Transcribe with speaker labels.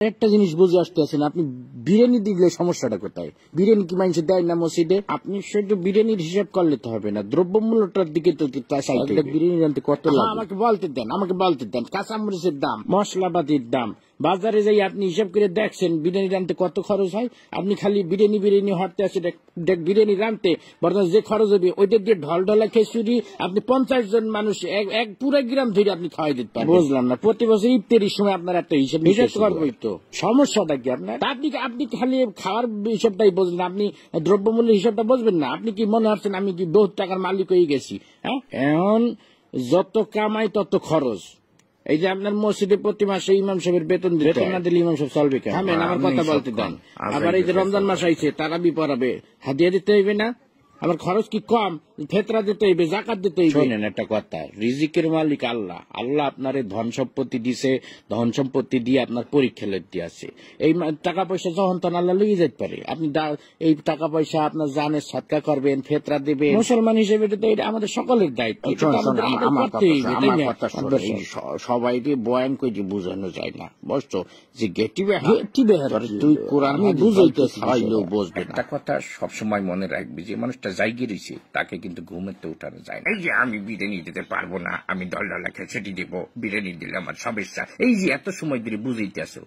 Speaker 1: একটা জিনিস বুঝে আসতেছেন, আপনি বিরিয়ানি দিলে সমস্যাটা কোথায়? বিরিয়ানি কি মানুষ দেয় না মসজিদে? আপনি সেটা বিরিয়ানির হিসাব করলে তো হবে না, দ্রব্যমূল্যটার দিকে তো বিরিয়ানি আনতে কত লাগে আমাকে বলতে দেন। কাঁচামরিচের দাম, মশলাপাতির দাম, বাজারে যাই আপনি হিসাব করে দেখছেন বিরিয়ানি রানতে কত খরচ হয়। আপনি খালি বিরিয়ানি হটতে আছে বিরিয়ানি রানতে বর্তমানে যে খরচ হবে ওইটা দিয়ে ঢলঢলা খিচুড়ি আপনি 50 জন মানুষ এক পুরো গ্রাম ধরে আপনি খাওয়াই দিতে পারেন। বুঝলাম না, প্রতি বছর ইফতারির সময় আপনার একটা হিসাব করবোই তো, সমস্যাটা কি আপনার? আপনি খালি খাওয়ার হিসাবটাই বুঝলেন, আপনি দ্রব্যমূল্যের হিসাবটা বুঝবেন না। আপনি কি মনে হচ্ছেন আমি কি বহুত টাকার মালিক হয়ে গেছি? হ্যাঁ, এখন যত কামাই তত খরচ। এই যে আপনার মসজিদে প্রতি মাসে ইমাম সাহেবের বেতন না দিলে ইমাম সাহেব চলবে কেন? আমার কথা বলতে দেন। আবার এই যে রমজান মাস আইছে, তারাবি পড়াবে, হাদিয়া দিতে হইবে না? আমার খরচ কি কম? ফেতরা দিতে হইবে, জাকাত দিতে হইবে। শোনেন একটা কথা, রিজিকের মালিক আল্লাহ। আল্লাহ আপনার ধন সম্পত্তি দিছে, ধন সম্পত্তি দিয়ে আপনার পরীক্ষা লেতে আছে। এই টাকা পয়সা যখন তখন আল্লাহ লিয়ে যেতে পারে। আপনি এই টাকা পয়সা আপনার জানের সৎকা করবেন, ফেতরা দেবেন। মুসলমান হিসেবে এটা আমাদের সকলের দায়িত্ব। সবাই বয়ান করে বোঝানো যায় না, বুঝছো? যে তুই কোরআন বুঝাইতেছিস, বুঝবে
Speaker 2: একটা কথা সবসময় মনে রাখবি, যে মানুষটা জায়গা রয়েছে তাকে কিন্তু ঘুমেতে উঠানো যায় না। এই যে আমি বিরিয়ানি দিতে পারবো না, আমি দলডলা খেচেটি দেবো, বিরিয়ানি দিলে আমার সমস্যা, এই যে এত সময় ধরে বুঝাইতে আসো,